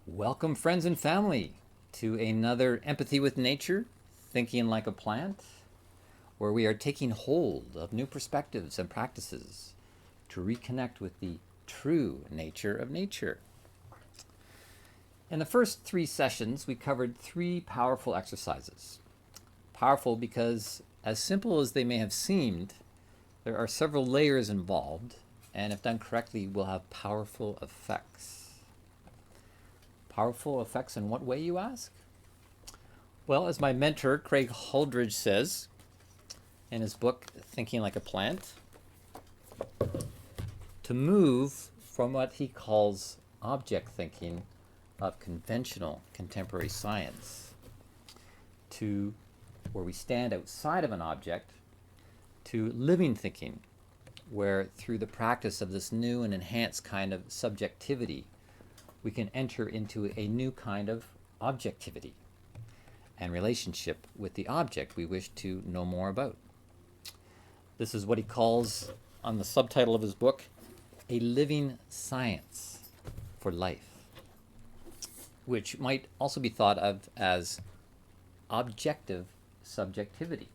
Welcome, friends and family, to another Empathy with Nature, Thinking Like a Plant, where we are taking hold of new perspectives and practices to reconnect with the true nature of nature. In the first three sessions, we covered three powerful exercises. Powerful because, as simple as they may have seemed, there are several layers involved, and if done correctly, will have powerful effects. Powerful effects in what way, you ask? Well, as my mentor, Craig Holdridge, says in his book, Thinking Like a Plant, to move from what he calls object thinking of conventional contemporary science to where we stand outside of an object, to living thinking, where through the practice of this new and enhanced kind of subjectivity, we can enter into a new kind of objectivity and relationship with the object we wish to know more about. This is what he calls, on the subtitle of his book, a living science for life, which might also be thought of as objective subjectivity.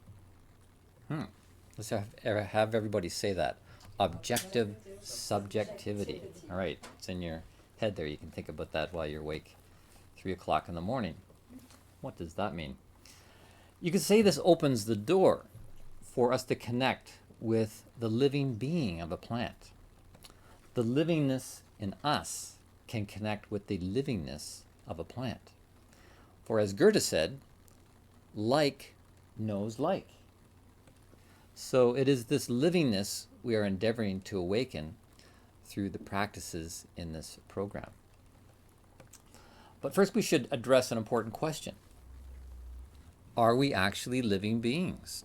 Let's have everybody say that. Objective subjectivity. All right, it's in your head there. You can think about that while you're awake, 3 o'clock in the morning. What does that mean? You could say this opens the door for us to connect with the living being of a plant. The livingness in us can connect with the livingness of a plant. For as Goethe said, like knows like. So it is this livingness we are endeavoring to awaken through the practices in this program. But first we should address an important question. Are we actually living beings?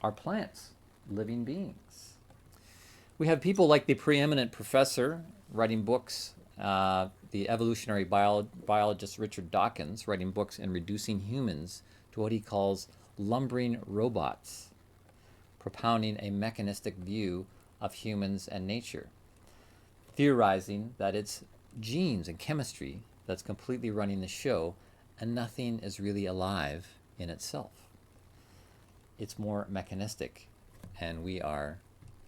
Are plants living beings? We have people like the preeminent professor writing books, the evolutionary biologist Richard Dawkins writing books and reducing humans to what he calls lumbering robots, propounding a mechanistic view of humans and nature, theorizing that it's genes and chemistry that's completely running the show and nothing is really alive in itself. It's more mechanistic, and we are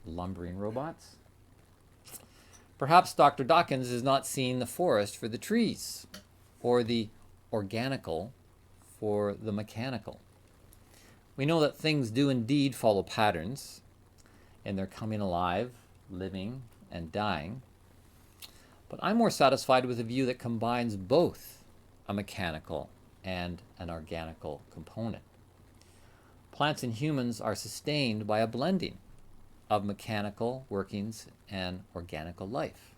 lumbering robots. Perhaps Dr. Dawkins is not seeing the forest for the trees, or the organical for the mechanical. We know that things do indeed follow patterns, and they're coming alive, living, and dying. But I'm more satisfied with a view that combines both a mechanical and an organical component. Plants and humans are sustained by a blending of mechanical workings and organical life.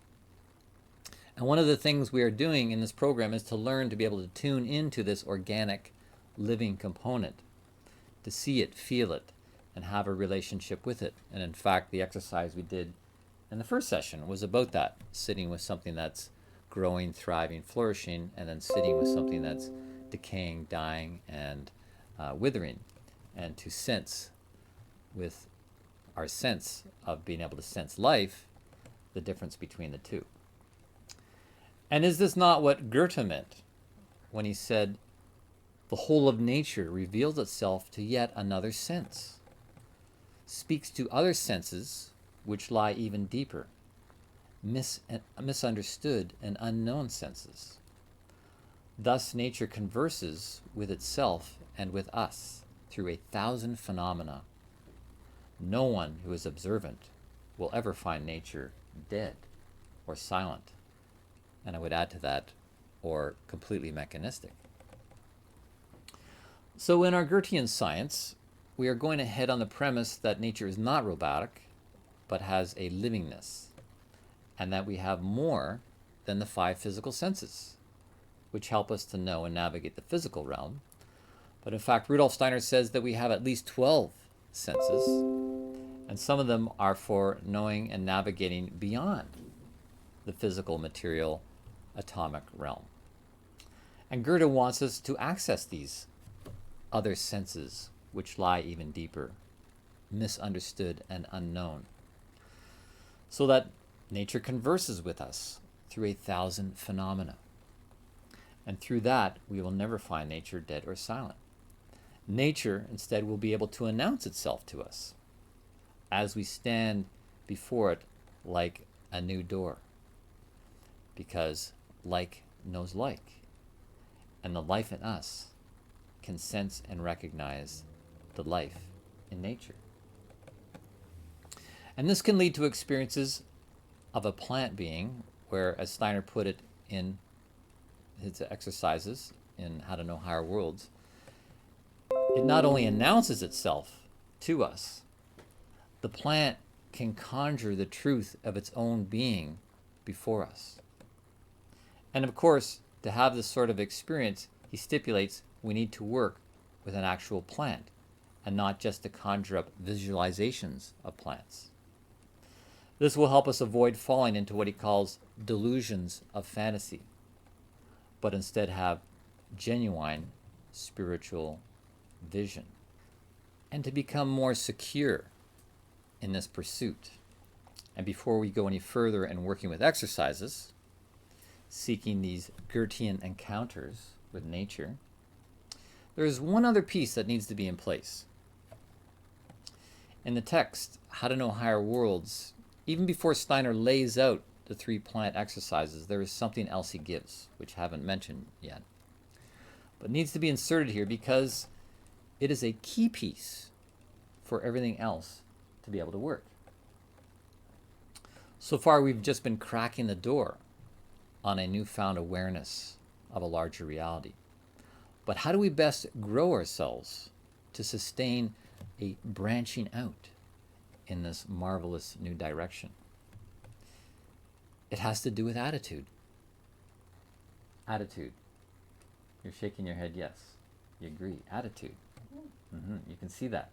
And one of the things we are doing in this program is to learn to be able to tune into this organic living component, to see it, feel it, and have a relationship with it. And in fact, the exercise we did in the first session was about that, sitting with something that's growing, thriving, flourishing, and then sitting with something that's decaying, dying, and withering, and to sense with our sense of being able to sense life, the difference between the two. And is this not what Goethe meant when he said, the whole of nature reveals itself to yet another sense, speaks to other senses which lie even deeper, misunderstood and unknown senses. Thus nature converses with itself and with us through 1,000 phenomena. No one who is observant will ever find nature dead or silent, and I would add to that, or completely mechanistic. So in our Goethean science, we are going ahead on the premise that nature is not robotic, but has a livingness, and that we have more than the 5 physical senses, which help us to know and navigate the physical realm. But in fact, Rudolf Steiner says that we have at least 12 senses, and some of them are for knowing and navigating beyond the physical, material, atomic realm. And Goethe wants us to access these other senses which lie even deeper, misunderstood and unknown, so that nature converses with us through 1,000 phenomena. And through that, we will never find nature dead or silent. Nature, instead, will be able to announce itself to us as we stand before it like a new door. Because like knows like, and the life in us can sense and recognize the life in nature. And this can lead to experiences of a plant being where, as Steiner put it in his exercises in How to Know Higher Worlds, it not only announces itself to us, the plant can conjure the truth of its own being before us. And of course, to have this sort of experience, he stipulates we need to work with an actual plant and not just to conjure up visualizations of plants. This will help us avoid falling into what he calls delusions of fantasy, but instead have genuine spiritual vision, and to become more secure in this pursuit. And before we go any further in working with exercises, seeking these Goethean encounters with nature, there is one other piece that needs to be in place. In the text, How to Know Higher Worlds, even before Steiner lays out the 3 plant exercises, there is something else he gives, which I haven't mentioned yet, but needs to be inserted here because it is a key piece for everything else to be able to work. So far, we've just been cracking the door on a newfound awareness of a larger reality. But how do we best grow ourselves to sustain a branching out in this marvelous new direction? It has to do with attitude. Attitude. You're shaking your head yes. You agree. Attitude. You can see that.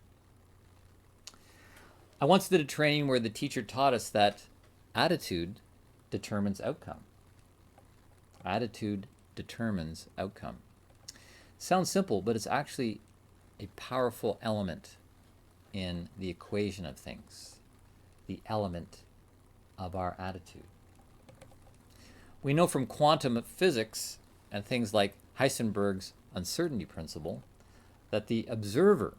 I once did a training where the teacher taught us that attitude determines outcome. Attitude determines outcome. Sounds simple, but it's actually a powerful element in the equation of things, the element of our attitude. We know from quantum physics and things like Heisenberg's uncertainty principle that the observer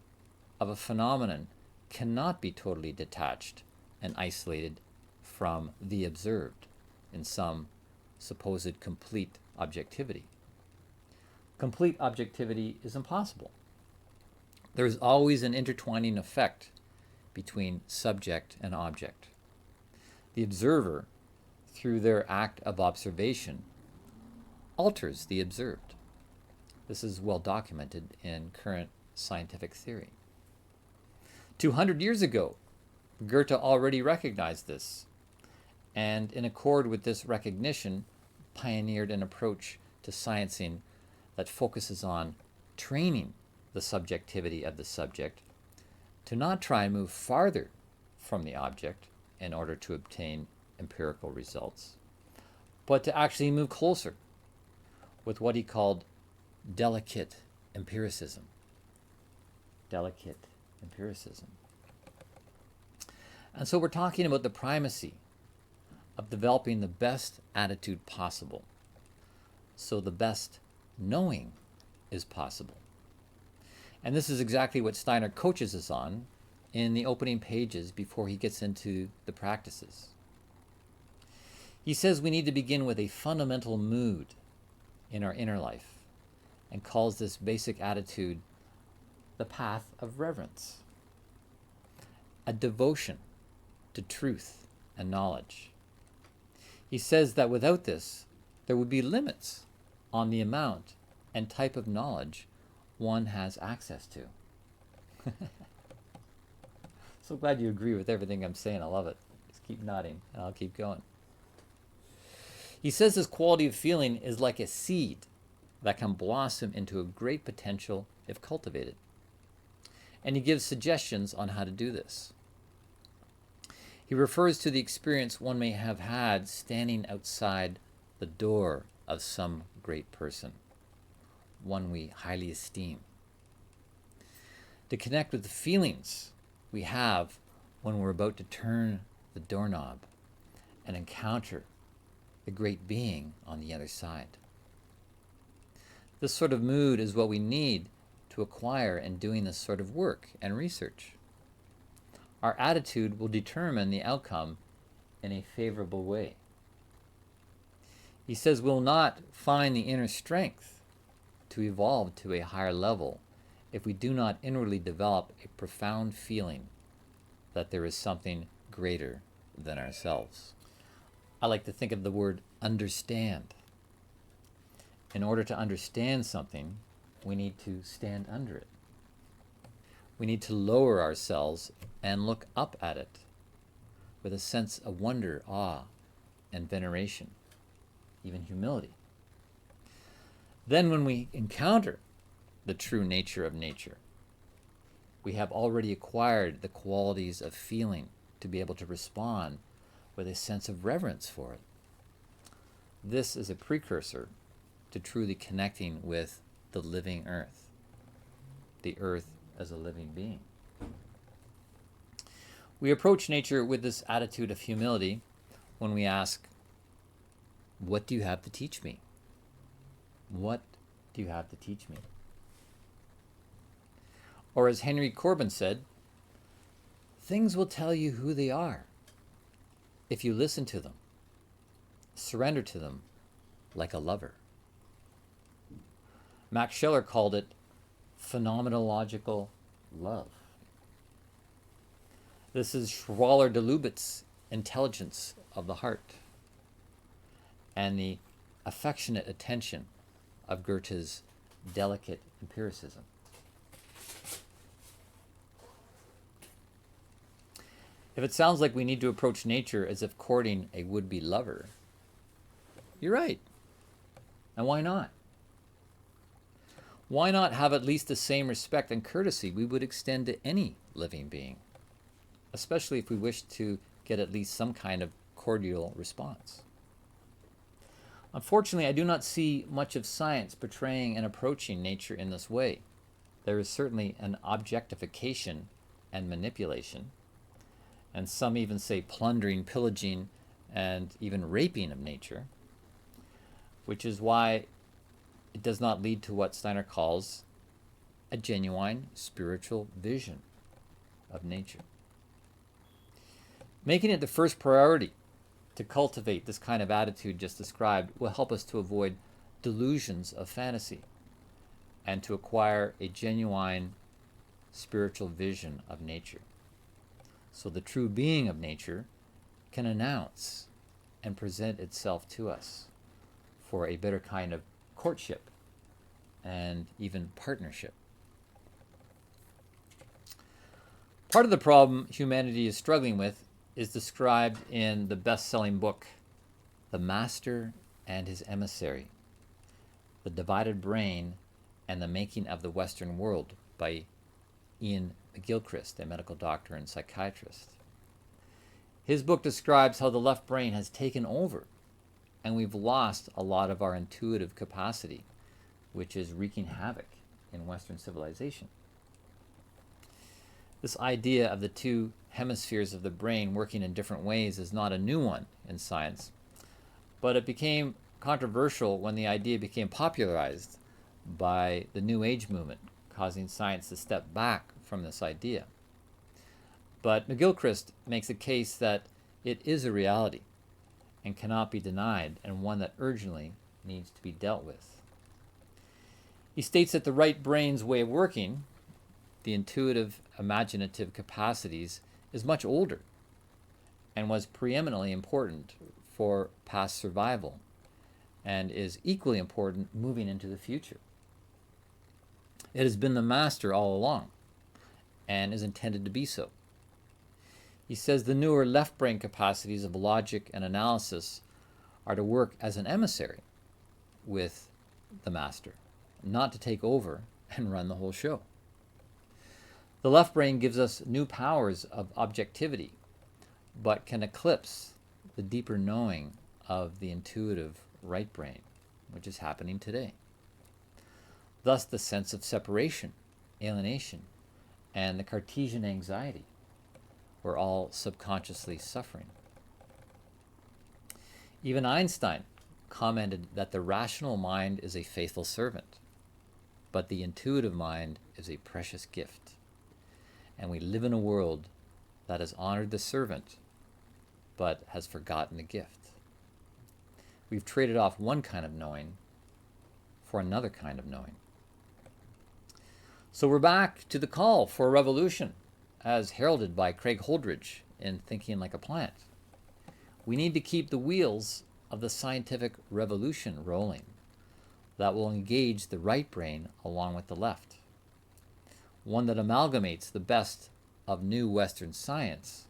of a phenomenon cannot be totally detached and isolated from the observed in some supposed complete objectivity. Complete objectivity is impossible. There is always an intertwining effect between subject and object. The observer, through their act of observation, alters the observed. This is well documented in current scientific theory. 200 years ago, Goethe already recognized this, and in accord with this recognition, pioneered an approach to sciencing that focuses on training the subjectivity of the subject to not try and move farther from the object in order to obtain empirical results, but to actually move closer with what he called delicate empiricism. Delicate empiricism. And so we're talking about the primacy of developing the best attitude possible, so the best knowing is possible. And this is exactly what Steiner coaches us on in the opening pages before he gets into the practices. He says we need to begin with a fundamental mood in our inner life and calls this basic attitude the path of reverence, a devotion to truth and knowledge. He says that without this, there would be limits on the amount and type of knowledge one has access to. So glad you agree with everything I'm saying. I love it. Just keep nodding, and I'll keep going. He says this quality of feeling is like a seed that can blossom into a great potential if cultivated. And he gives suggestions on how to do this. He refers to the experience one may have had standing outside the door of some great person, one we highly esteem. To connect with the feelings we have when we're about to turn the doorknob and encounter the great being on the other side. This sort of mood is what we need to acquire in doing this sort of work and research. Our attitude will determine the outcome in a favorable way. He says we'll not find the inner strength to evolve to a higher level if we do not inwardly develop a profound feeling that there is something greater than ourselves. I like to think of the word understand. In order to understand something, we need to stand under it. We need to lower ourselves and look up at it with a sense of wonder, awe, and veneration, even humility. Then when we encounter the true nature of nature, we have already acquired the qualities of feeling to be able to respond with a sense of reverence for it. This is a precursor to truly connecting with the living earth, the earth as a living being. We approach nature with this attitude of humility when we ask, what do you have to teach me? What do you have to teach me? Or as Henry Corbin said, things will tell you who they are if you listen to them, surrender to them like a lover. Max Scheler called it phenomenological love. This is Schwaller de Lubitz's intelligence of the heart and the affectionate attention of Goethe's delicate empiricism. If it sounds like we need to approach nature as if courting a would-be lover, you're right. And why not? Why not have at least the same respect and courtesy we would extend to any living being, especially if we wish to get at least some kind of cordial response? Unfortunately, I do not see much of science portraying and approaching nature in this way. There is certainly an objectification and manipulation, and some even say plundering, pillaging, and even raping of nature, which is why it does not lead to what Steiner calls a genuine spiritual vision of nature. Making it the first priority to cultivate this kind of attitude just described will help us to avoid delusions of fantasy and to acquire a genuine spiritual vision of nature. So the true being of nature can announce and present itself to us for a better kind of courtship and even partnership. Part of the problem humanity is struggling with is described in the best-selling book, The Master and His Emissary, The Divided Brain and the Making of the Western World by Ian McGilchrist, a medical doctor and psychiatrist. His book describes how the left brain has taken over and we've lost a lot of our intuitive capacity, which is wreaking havoc in Western civilization. This idea of the two hemispheres of the brain working in different ways is not a new one in science, but it became controversial when the idea became popularized by the New Age movement, causing science to step back from this idea. But McGilchrist makes a case that it is a reality and cannot be denied, and one that urgently needs to be dealt with. He states that the right brain's way of working, the intuitive, imaginative capacities, is much older and was preeminently important for past survival and is equally important moving into the future. It has been the master all along and is intended to be so. He says the newer left brain capacities of logic and analysis are to work as an emissary with the master, not to take over and run the whole show. The left brain gives us new powers of objectivity, but can eclipse the deeper knowing of the intuitive right brain, which is happening today. Thus the sense of separation, alienation, and the Cartesian anxiety. We're all subconsciously suffering. Even Einstein commented that the rational mind is a faithful servant, but the intuitive mind is a precious gift. And we live in a world that has honored the servant, but has forgotten the gift. We've traded off one kind of knowing for another kind of knowing. So we're back to the call for a revolution, as heralded by Craig Holdridge in Thinking Like a Plant. We need to keep the wheels of the scientific revolution rolling that will engage the right brain along with the left. One that amalgamates the best of new Western science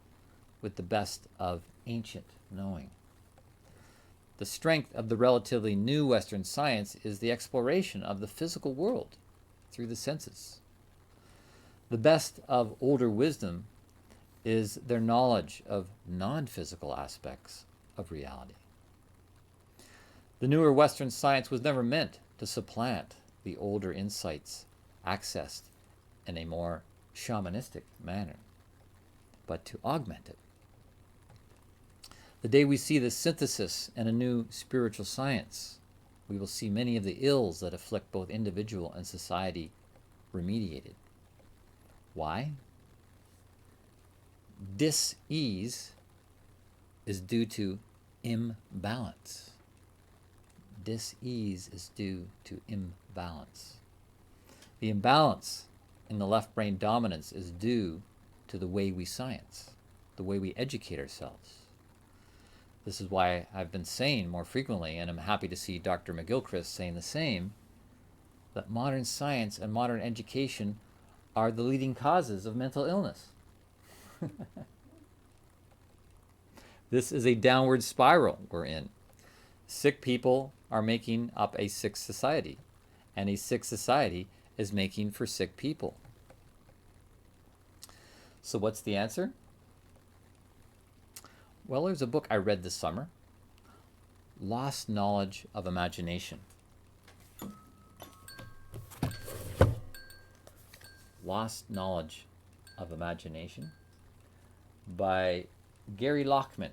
with the best of ancient knowing. The strength of the relatively new Western science is the exploration of the physical world through the senses. The best of older wisdom is their knowledge of non-physical aspects of reality. The newer Western science was never meant to supplant the older insights accessed in a more shamanistic manner, but to augment it. The day we see the synthesis in a new spiritual science, we will see many of the ills that afflict both individual and society remediated. Why? Dis-ease is due to imbalance. Dis-ease is due to imbalance. The imbalance in the left brain dominance is due to the way we science, the way we educate ourselves. This is why I've been saying more frequently, and I'm happy to see Dr. McGilchrist saying the same, that modern science and modern education are the leading causes of mental illness. This is a downward spiral we're in. Sick people are making up a sick society, and a sick society is making for sick people. So what's the answer? Well, there's a book I read this summer, Lost Knowledge of Imagination. Lost Knowledge of Imagination by Gary Lockman.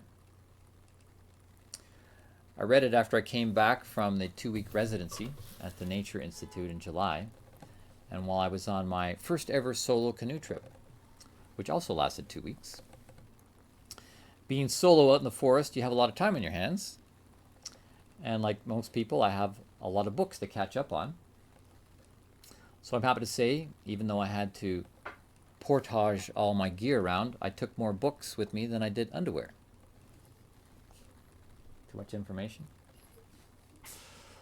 I read it after I came back from the 2-week residency at the Nature Institute in July, and while I was on my first ever solo canoe trip, which also lasted 2 weeks. Being solo out in the forest, you have a lot of time on your hands, and like most people, I have a lot of books to catch up on. So I'm happy to say, even though I had to portage all my gear around, I took more books with me than I did underwear. Too much information?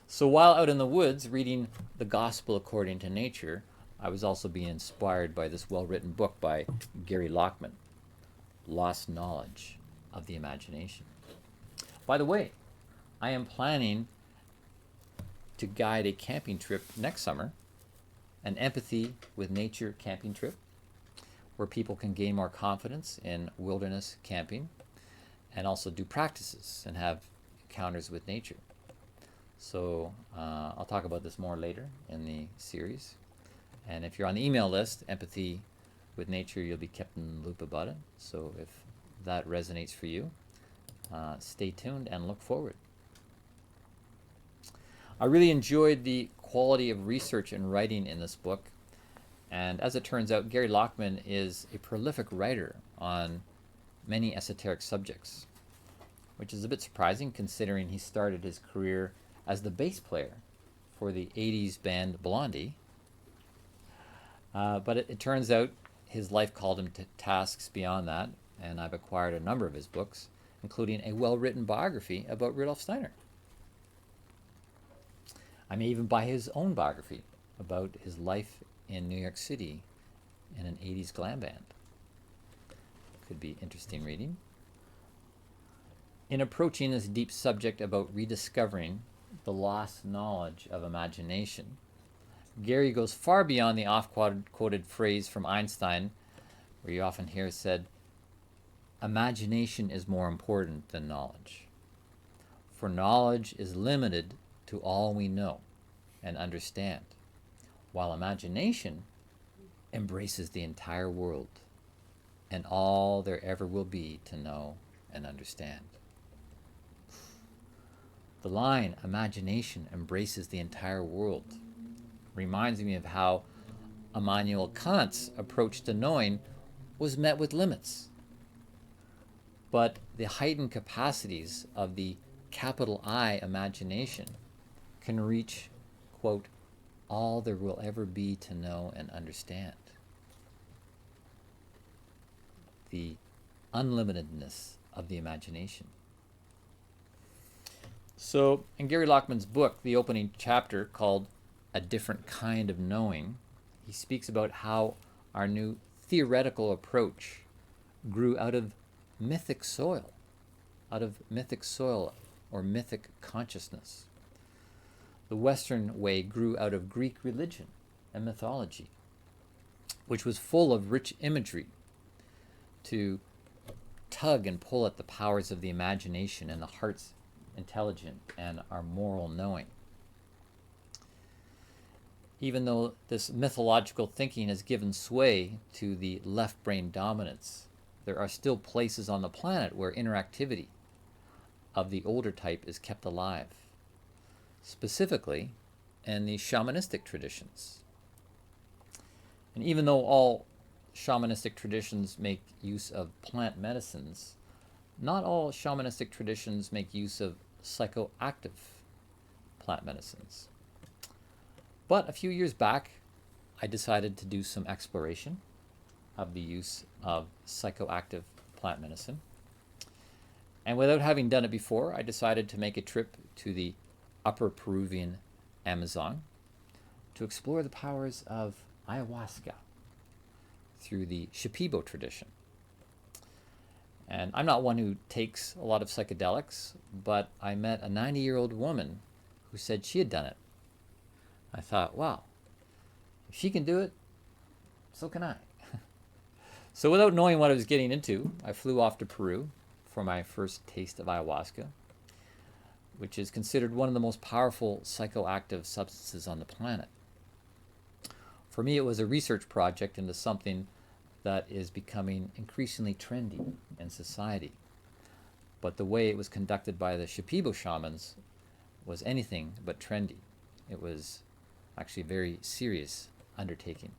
So while out in the woods reading The Gospel According to Nature, I was also being inspired by this well-written book by Gary Lockman, Lost Knowledge of the Imagination. By the way, I am planning to guide a camping trip next summer, an empathy with nature camping trip, where people can gain more confidence in wilderness camping and also do practices and have encounters with nature. So I'll talk about this more later in the series. And if you're on the email list, Empathy with Nature, you'll be kept in the loop about it. So if that resonates for you, stay tuned and look forward. I really enjoyed the quality of research and writing in this book. And as it turns out, Gary Lockman is a prolific writer on many esoteric subjects, which is a bit surprising considering he started his career as the bass player for the 80s band Blondie. But it turns out his life called him to tasks beyond that, and I've acquired a number of his books, including a well-written biography about Rudolf Steiner. I may even buy his own biography about his life in New York City in an 80s glam band. Could be interesting reading. In approaching this deep subject about rediscovering the lost knowledge of imagination, Gary goes far beyond the oft-quoted phrase from Einstein, where you often hear said, "Imagination is more important than knowledge. For knowledge is limited to all we know and understand, while imagination embraces the entire world and all there ever will be to know and understand." The line, "imagination embraces the entire world," reminds me of how Immanuel Kant's approach to knowing was met with limits. But the heightened capacities of the capital I imagination can reach, quote, all there will ever be to know and understand. The unlimitedness of the imagination. So, in Gary Lockman's book, the opening chapter called A Different Kind of Knowing, he speaks about how our new theoretical approach grew out of mythic soil or mythic consciousness. The Western way grew out of Greek religion and mythology, which was full of rich imagery to tug and pull at the powers of the imagination and the heart's intelligent and our moral knowing. Even though this mythological thinking has given sway to the left brain dominance, there are still places on the planet where interactivity of the older type is kept alive, specifically in the shamanistic traditions. And even though all shamanistic traditions make use of plant medicines, not all shamanistic traditions make use of psychoactive plant medicines. But a few years back, I decided to do some exploration of the use of psychoactive plant medicine. And without having done it before, I decided to make a trip to the upper Peruvian Amazon to explore the powers of ayahuasca through the Shipibo tradition. And I'm not one who takes a lot of psychedelics, but I met a 90-year-old woman who said she had done it. I thought, wow, if she can do it, so can I. So without knowing what I was getting into, I flew off to Peru for my first taste of ayahuasca, which is considered one of the most powerful psychoactive substances on the planet. For me, it was a research project into something that is becoming increasingly trendy in society. But the way it was conducted by the Shipibo shamans was anything but trendy. It was actually a very serious undertaking.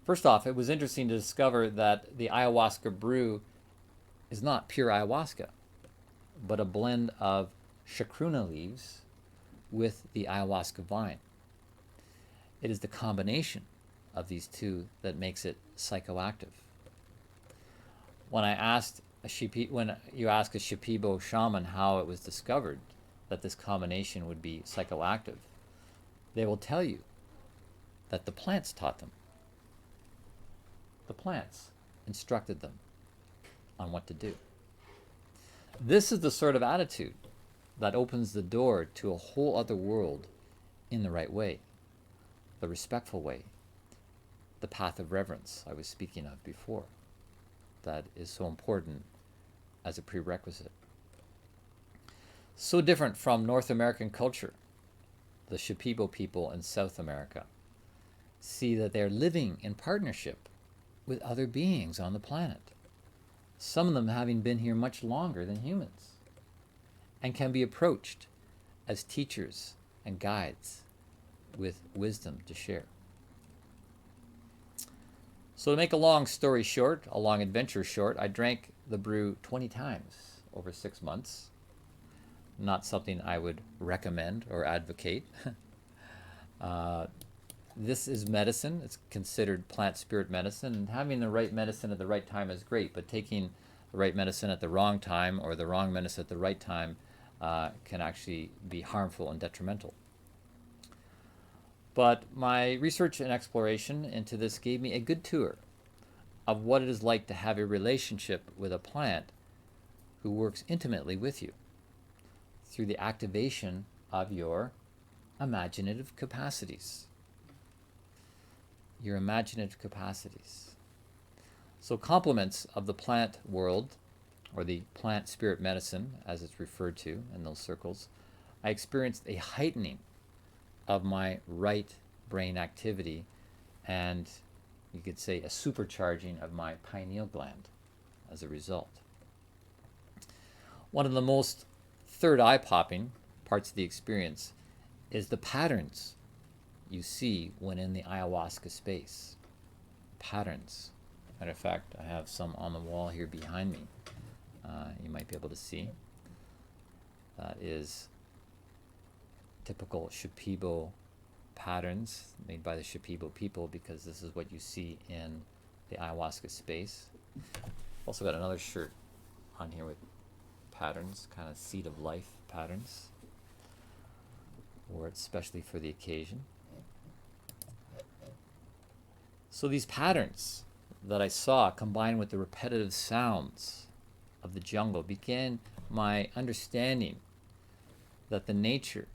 First off, it was interesting to discover that the ayahuasca brew is not pure ayahuasca, but a blend of chacruna leaves with the ayahuasca vine. It is the combination of these two that makes it psychoactive. When you ask a Shipibo shaman how it was discovered that this combination would be psychoactive, they will tell you that the plants taught them. The plants instructed them on what to do. This is the sort of attitude that opens the door to a whole other world in the right way, the respectful way, the path of reverence I was speaking of before, that is so important as a prerequisite. So different from North American culture, the Shipibo people in South America see that they're living in partnership with other beings on the planet, some of them having been here much longer than humans, and can be approached as teachers and guides with wisdom to share. So to make a long story short, a long adventure short, I drank the brew 20 times over 6 months. Not something I would recommend or advocate. This is medicine. It's considered plant spirit medicine, and having the right medicine at the right time is great, but taking the right medicine at the wrong time or the wrong medicine at the right time can actually be harmful and detrimental. But my research and exploration into this gave me a good tour of what it is like to have a relationship with a plant who works intimately with you through the activation of your imaginative capacities. Your imaginative capacities. So complements of the plant world, or the plant spirit medicine, as it's referred to in those circles, I experienced a heightening of my right brain activity and, you could say, a supercharging of my pineal gland as a result. One of the most third eye popping parts of the experience is the patterns you see when in the ayahuasca space. Patterns. Matter of fact, I have some on the wall here behind me. You might be able to see. That is typical Shipibo patterns made by the Shipibo people, because this is what you see in the ayahuasca space. Also got another shirt on here with patterns, kind of seed of life patterns. Wore it especially for the occasion. So these patterns that I saw, combined with the repetitive sounds of the jungle, began my understanding that nature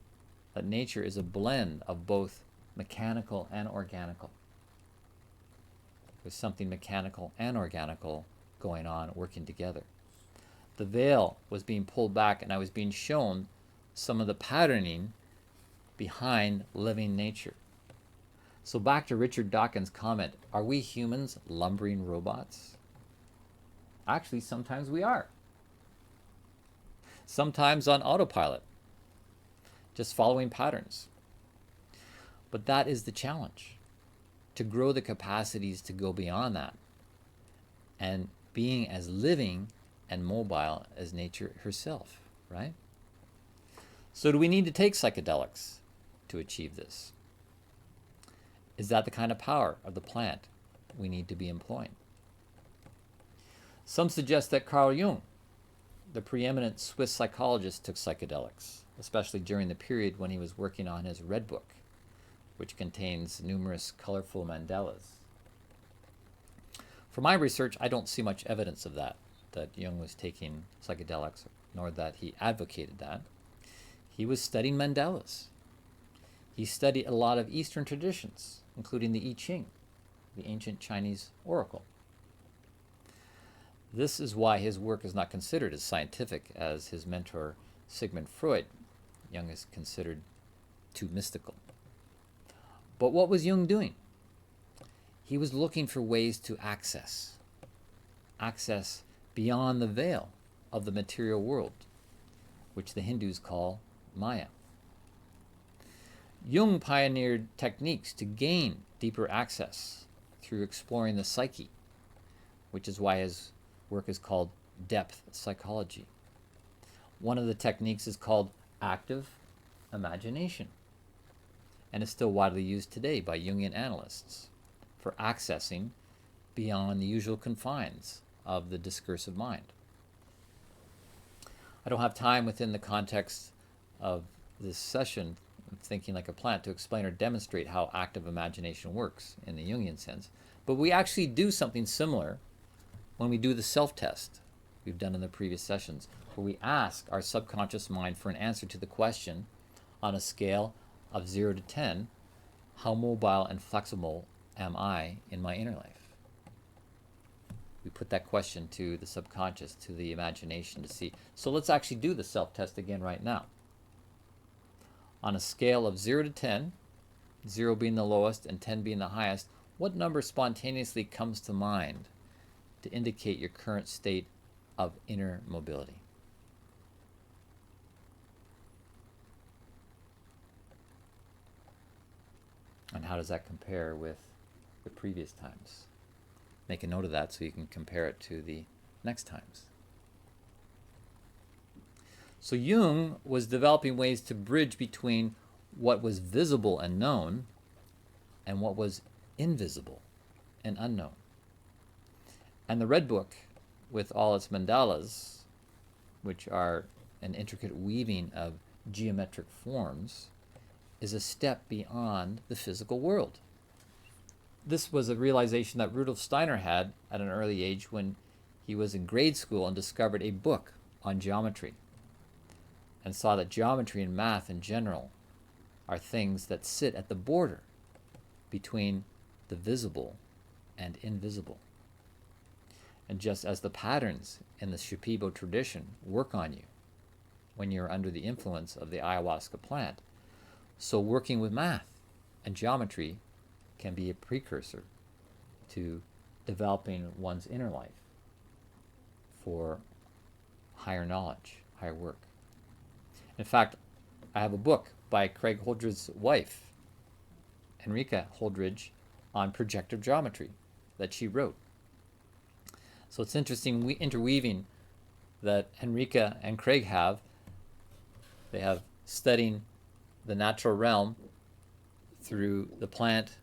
is a blend of both mechanical and organical. There's something mechanical and organical going on, working together. The veil was being pulled back, and I was being shown some of the patterning behind living nature. So back to Richard Dawkins' comment, are we humans lumbering robots? Actually, sometimes we are. Sometimes on autopilot, just following patterns. But that is the challenge, to grow the capacities to go beyond that and being as living and mobile as nature herself, right? So do we need to take psychedelics to achieve this? Is that the kind of power of the plant we need to be employing? Some suggest that Carl Jung, the preeminent Swiss psychologist, took psychedelics, especially during the period when he was working on his Red Book, which contains numerous colorful mandalas. For my research, I don't see much evidence of that Jung was taking psychedelics, nor that he advocated that. He was studying mandalas. He studied a lot of Eastern traditions, including the I Ching, the ancient Chinese oracle. This is why his work is not considered as scientific as his mentor Sigmund Freud. Jung is considered too mystical. But what was Jung doing? He was looking for ways to access beyond the veil of the material world, which the Hindus call Maya. Jung pioneered techniques to gain deeper access through exploring the psyche, which is why his work is called depth psychology. One of the techniques is called active imagination, and is still widely used today by Jungian analysts for accessing beyond the usual confines of the discursive mind. I don't have time within the context of this session, Thinking Like a Plant, to explain or demonstrate how active imagination works in the Jungian sense, but we actually do something similar when we do the self-test we've done in the previous sessions, where we ask our subconscious mind for an answer to the question on a scale of 0 to 10, how mobile and flexible am I in my inner life? We put that question to the subconscious, to the imagination to see. So let's actually do the self-test again right now. On a scale of 0 to 10, 0 being the lowest and 10 being the highest, what number spontaneously comes to mind to indicate your current state of inner mobility? And how does that compare with the previous times? Make a note of that so you can compare it to the next times. So Jung was developing ways to bridge between what was visible and known and what was invisible and unknown. And the Red Book, with all its mandalas, which are an intricate weaving of geometric forms, is a step beyond the physical world. This was a realization that Rudolf Steiner had at an early age when he was in grade school and discovered a book on geometry, and saw that geometry and math in general are things that sit at the border between the visible and invisible. And just as the patterns in the Shipibo tradition work on you when you're under the influence of the ayahuasca plant, so working with math and geometry can be a precursor to developing one's inner life for higher knowledge, higher work. In fact, I have a book by Craig Holdred's wife, Henrika Holdridge on projective geometry that she wrote. So it's interesting interweaving that Henrika and Craig have. They have studying the natural realm through the plant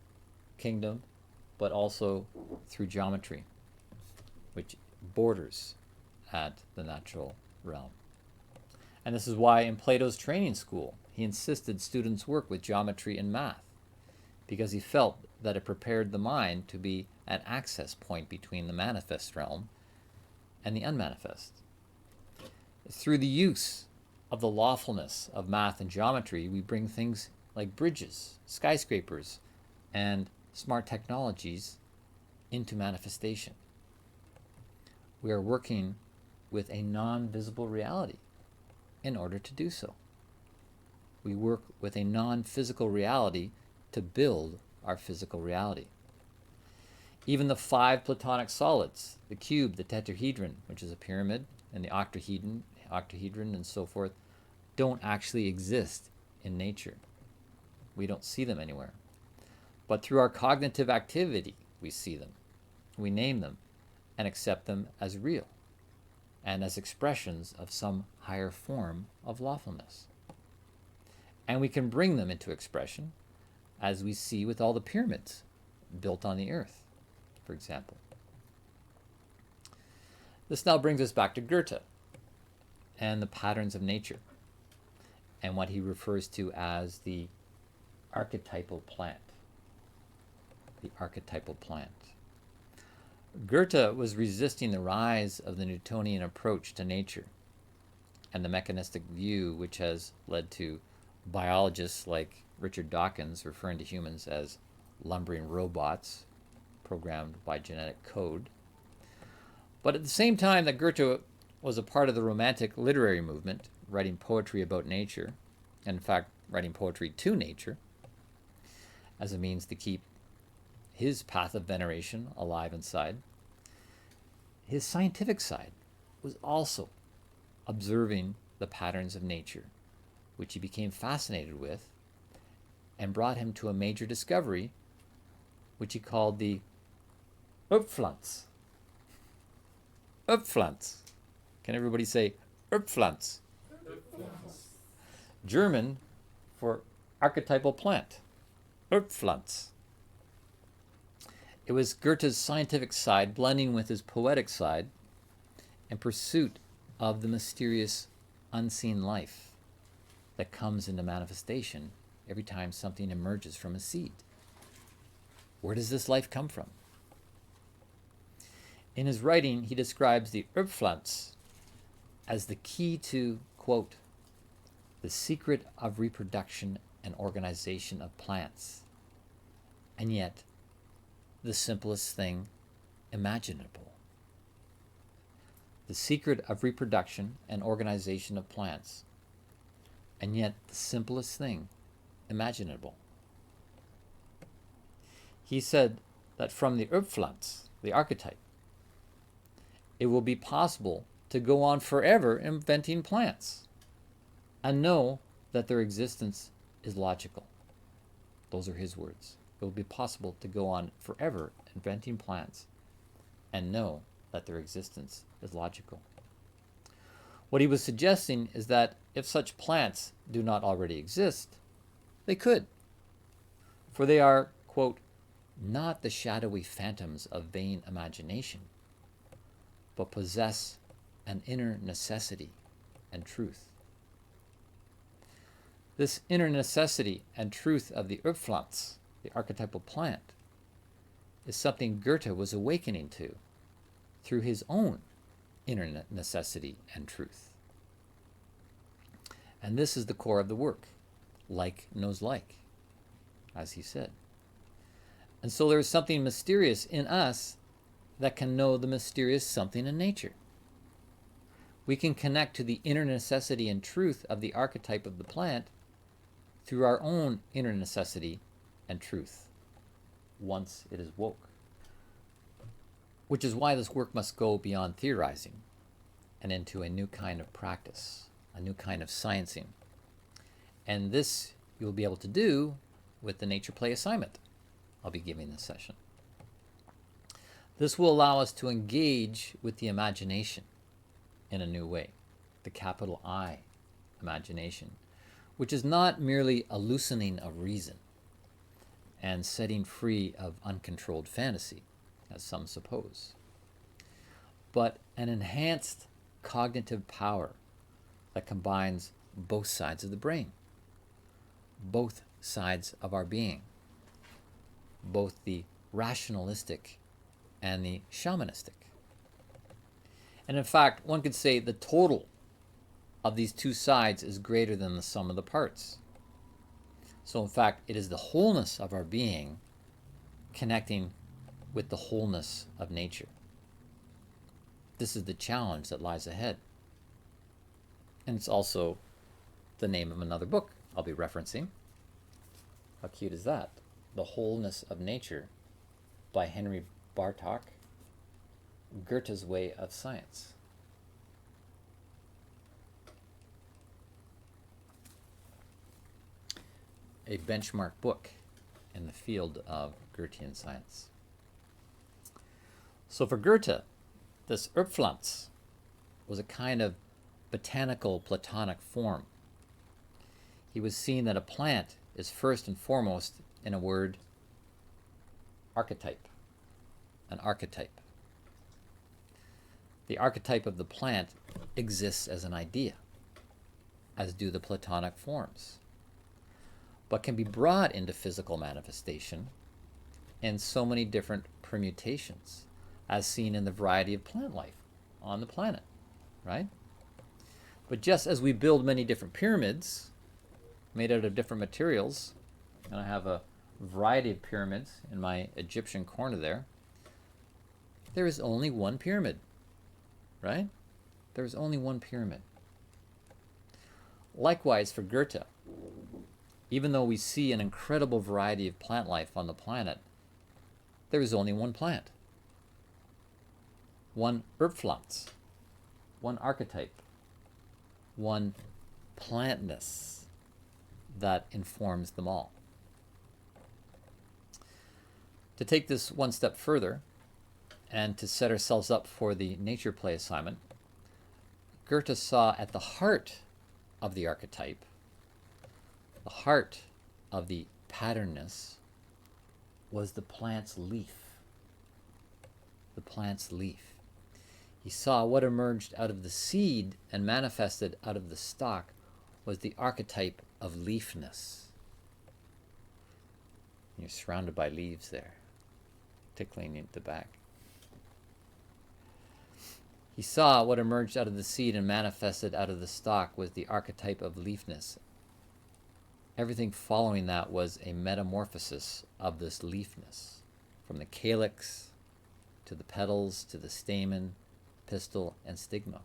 kingdom, but also through geometry, which borders at the natural realm. And this is why in Plato's training school, he insisted students work with geometry and math, because he felt that it prepared the mind to be an access point between the manifest realm and the unmanifest. Through the use of the lawfulness of math and geometry, we bring things like bridges, skyscrapers, and smart technologies into manifestation. We are working with a non-visible reality in order to do so. We work with a non-physical reality to build our physical reality. Even the 5 Platonic solids, the cube, the tetrahedron, which is a pyramid, and the octahedron and so forth, don't actually exist in nature. We don't see them anywhere. But through our cognitive activity, we see them. We name them and accept them as real and as expressions of some higher form of lawfulness. And we can bring them into expression, as we see with all the pyramids built on the earth, for example. This now brings us back to Goethe and the patterns of nature and what he refers to as the archetypal plant. The archetypal plant. Goethe was resisting the rise of the Newtonian approach to nature and the mechanistic view, which has led to biologists like Richard Dawkins referring to humans as lumbering robots programmed by genetic code. But at the same time that Goethe was a part of the Romantic literary movement, writing poetry about nature, and in fact writing poetry to nature, as a means to keep his path of veneration alive inside, his scientific side was also observing the patterns of nature, which he became fascinated with and brought him to a major discovery, which he called the Upflanz. Upflanz. Can everybody say Upflanz? German for archetypal plant. Upflanz. It was Goethe's scientific side blending with his poetic side in pursuit of the mysterious unseen life that comes into manifestation every time something emerges from a seed. Where does this life come from? In his writing, he describes the Upflanz as the key to, quote, the secret of reproduction and organization of plants, and yet the simplest thing imaginable. The secret of reproduction and organization of plants, and yet the simplest thing imaginable. He said that from the Upflanz, the archetype, it will be possible to go on forever inventing plants and know that their existence is logical. Those are his words. It will be possible to go on forever inventing plants and know that their existence is logical. What he was suggesting is that if such plants do not already exist, they could. For they are, quote, not the shadowy phantoms of vain imagination, but possess an inner necessity and truth. This inner necessity and truth of the Upflanz, the archetypal plant, is something Goethe was awakening to through his own inner necessity and truth. And this is the core of the work. Like knows like, as he said. And so there is something mysterious in us that can know the mysterious something in nature. We can connect to the inner necessity and truth of the archetype of the plant through our own inner necessity and truth, once it is woke. Which is why this work must go beyond theorizing and into a new kind of practice, a new kind of sciencing. And this you'll be able to do with the Nature Play assignment. I'll be giving this session. This will allow us to engage with the imagination in a new way, the capital I imagination, which is not merely a loosening of reason and setting free of uncontrolled fantasy, as some suppose, but an enhanced cognitive power that combines both sides of the brain, both sides of our being, both the rationalistic and the shamanistic. And in fact, one could say the total of these two sides is greater than the sum of the parts. So in fact, it is the wholeness of our being connecting with the wholeness of nature. This is the challenge that lies ahead. And it's also the name of another book I'll be referencing. How cute is that? The Wholeness of Nature by Henry Bartok, Goethe's Way of Science. A benchmark book in the field of Goethean science. So for Goethe, this Erbpflanz was a kind of botanical Platonic form. He was seeing that a plant is first and foremost, in a word, archetype, an archetype. The archetype of the plant exists as an idea, as do the Platonic forms, but can be brought into physical manifestation in so many different permutations, as seen in the variety of plant life on the planet, right? But just as we build many different pyramids made out of different materials, and I have a variety of pyramids in my Egyptian corner there is only one pyramid, right? There is only one pyramid. Likewise for Goethe, even though we see an incredible variety of plant life on the planet, there is only one plant, one Erbpflanz, one archetype, one plantness that informs them all. To take this one step further, and to set ourselves up for the nature play assignment, Goethe saw at the heart of the archetype, the heart of the patternness, was the plant's leaf. The plant's leaf. He saw what emerged out of the seed and manifested out of the stalk was the archetype of leafness. You're surrounded by leaves there, tickling you at the back. He saw what emerged out of the seed and manifested out of the stalk was the archetype of leafness. Everything following that was a metamorphosis of this leafness, from the calyx to the petals to the stamen, pistil, and stigma.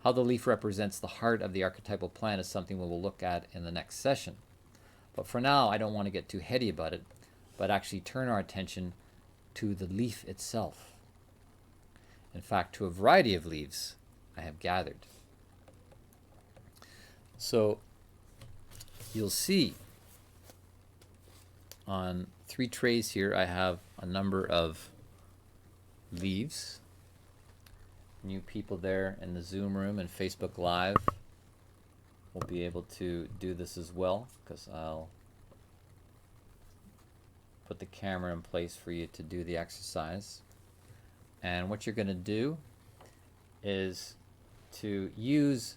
How the leaf represents the heart of the archetypal plant is something we will look at in the next session. But for now, I don't want to get too heady about it, but actually turn our attention to the leaf itself. In fact, to a variety of leaves I have gathered. So you'll see on 3 trays here I have a number of leaves. New people there in the Zoom room and Facebook Live will be able to do this as well, because I'll put the camera in place for you to do the exercise. And what you're going to do is to use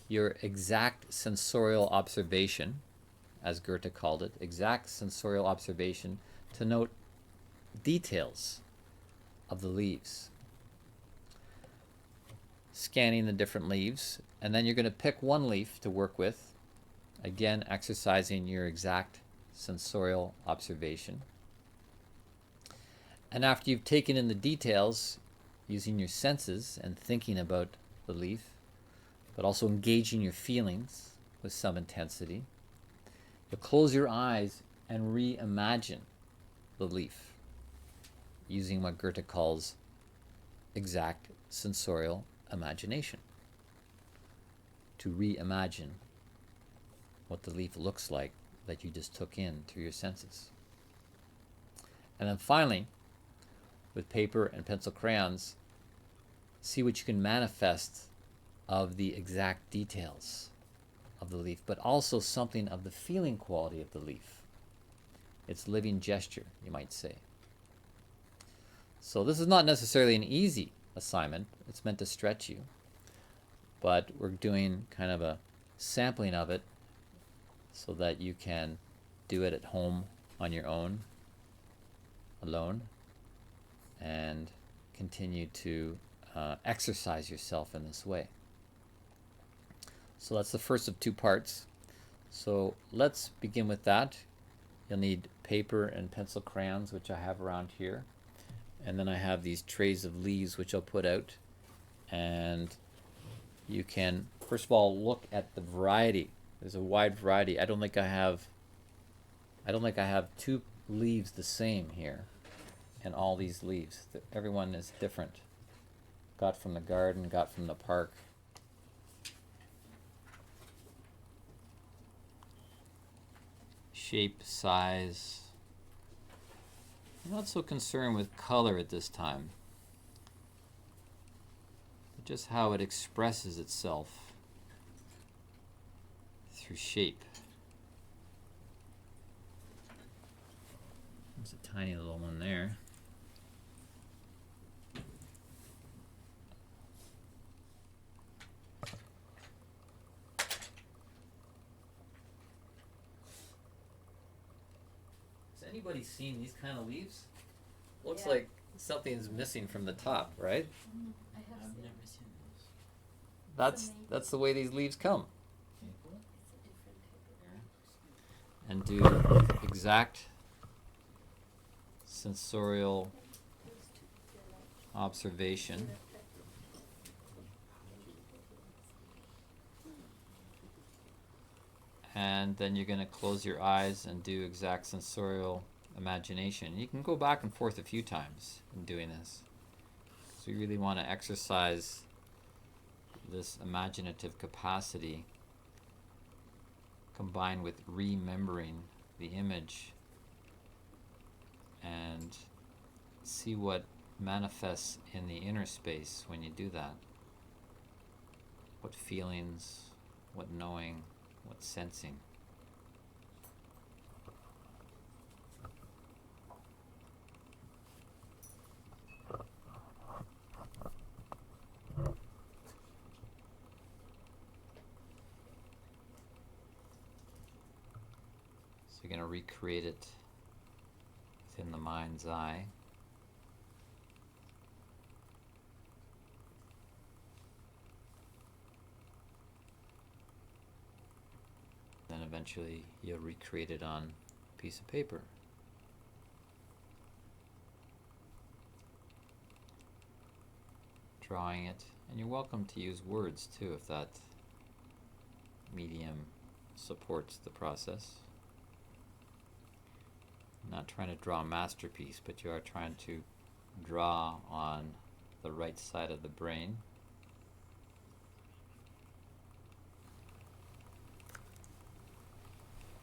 your exact sensorial observation, as Goethe called it, exact sensorial observation, to note details of the leaves. Scanning the different leaves, and then you're going to pick one leaf to work with, again exercising your exact sensorial observation. And after you've taken in the details, using your senses and thinking about the leaf, but also engaging your feelings with some intensity, you'll close your eyes and reimagine the leaf using what Goethe calls exact sensorial imagination, to reimagine what the leaf looks like that you just took in through your senses. And then finally, with paper and pencil crayons, see what you can manifest of the exact details of the leaf, but also something of the feeling quality of the leaf. Its living gesture, you might say. So this is not necessarily an easy assignment. It's meant to stretch you. But we're doing kind of a sampling of it so that you can do it at home on your own, alone, and continue to exercise yourself in this way. So that's the first of two parts. So let's begin with that. You'll need paper and pencil crayons, which I have around here. And then I have these trays of leaves, which I'll put out. And you can, first of all, look at the variety. There's a wide variety. I don't think I have two leaves the same here. And all these leaves. Everyone is different. Got from the garden, got from the park. Shape, size. I'm not so concerned with color at this time, but just how it expresses itself through shape. There's a tiny little one there. Anybody seen these kind of leaves? Looks like something's missing from the top, right? I've never seen those. That's the way these leaves come. And do exact sensorial observation. And then you're going to close your eyes and do exact sensorial imagination. You can go back and forth a few times in doing this. So you really want to exercise this imaginative capacity combined with remembering the image and see what manifests in the inner space when you do that. What feelings, what knowing, what sensing. So you're going to recreate it within the mind's eye. Then eventually you'll recreate it on a piece of paper. Drawing it, and you're welcome to use words too if that medium supports the process. I'm not trying to draw a masterpiece, but you are trying to draw on the right side of the brain.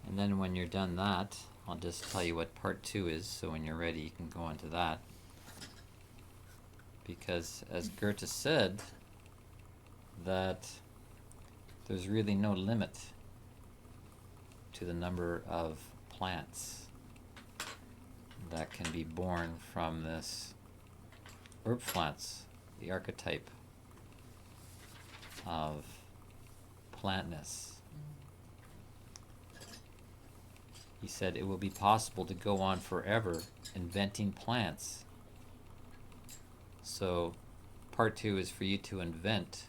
And then when you're done that, I'll just tell you what part 2 is, so when you're ready you can go on to that. Because as Goethe said, that there's really no limit to the number of plants that can be born from this Erbpflanz, the archetype of plantness. He said it will be possible to go on forever inventing plants. So part 2 is for you to invent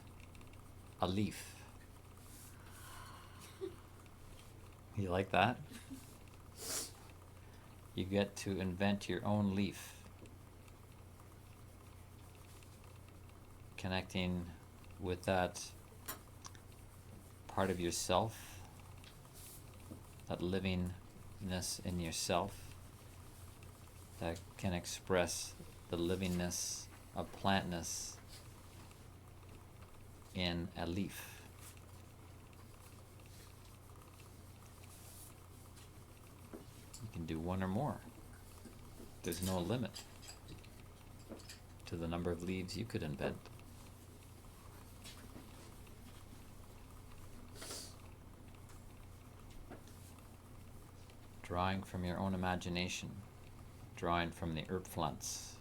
a leaf. You like that? You get to invent your own leaf. Connecting with that part of yourself, that livingness in yourself that can express the livingness of plantness in a leaf. You can do one or more. There's no limit to the number of leaves you could invent. Drawing from your own imagination, drawing from the Erdpflanz,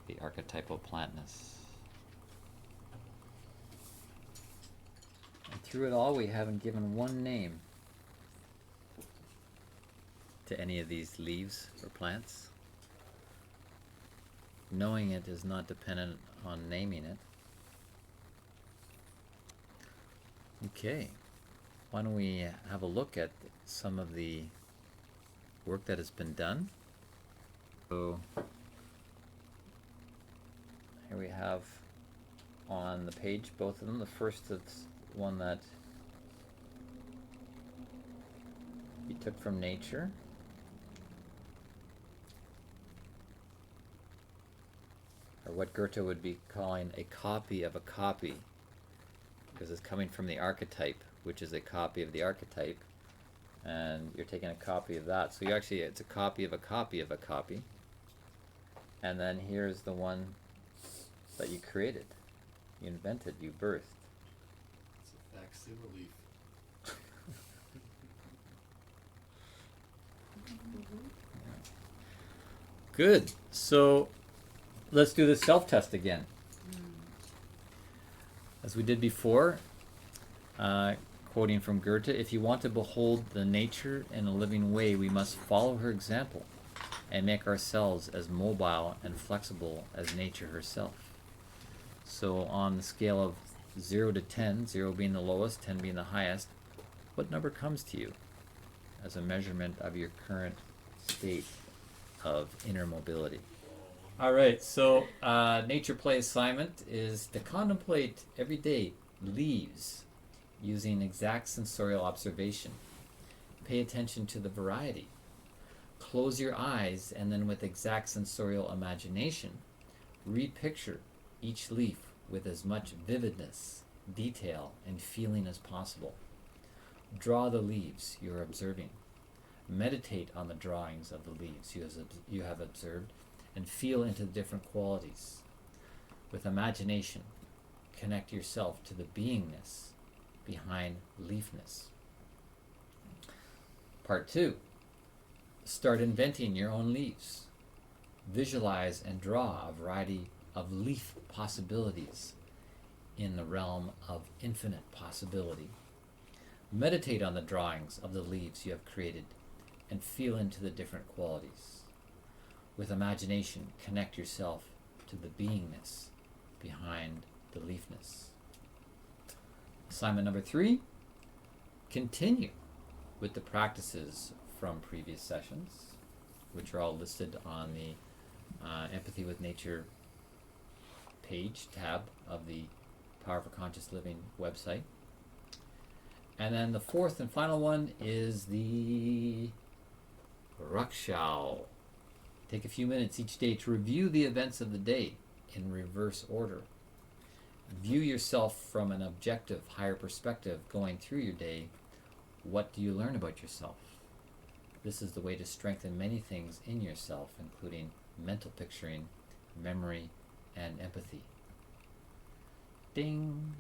the archetypal plantness. And through it all, we haven't given one name to any of these leaves or plants. Knowing it is not dependent on naming it. Okay, why don't we have a look at some of the work that has been done. So here we have on the page both of them. The first is one that you took from nature. Or what Goethe would be calling a copy of a copy, because it's coming from the archetype, which is a copy of the archetype, and you're taking a copy of that. So you actually, it's a copy of a copy of a copy. And then here's the one that you created, you invented, you birthed. It's a facsimile. Good. So let's do the self-test again. As we did before, quoting from Goethe, if you want to behold the nature in a living way, we must follow her example and make ourselves as mobile and flexible as nature herself. So on the scale of 0 to 10, 0 being the lowest, 10 being the highest, what number comes to you as a measurement of your current state of inner mobility? All right, so nature play assignment is to contemplate every day leaves using exact sensorial observation. Pay attention to the variety. Close your eyes and then with exact sensorial imagination, repicture each leaf with as much vividness, detail, and feeling as possible. Draw the leaves you are observing. Meditate on the drawings of the leaves you have observed and feel into the different qualities. With imagination, connect yourself to the beingness behind leafness. Part 2. Start inventing your own leaves. Visualize and draw a variety of leaf possibilities in the realm of infinite possibility. Meditate on the drawings of the leaves you have created and feel into the different qualities. With imagination, connect yourself to the beingness behind the leafness. Assignment number 3, continue with the practices from previous sessions, which are all listed on the Empathy with Nature page tab of the Power for Conscious Living website. And then the 4th and final one is the Rakshal. Take a few minutes each day to review the events of the day in reverse order. View yourself from an objective, higher perspective going through your day. What do you learn about yourself? This is the way to strengthen many things in yourself, including mental picturing, memory, and empathy. Ding!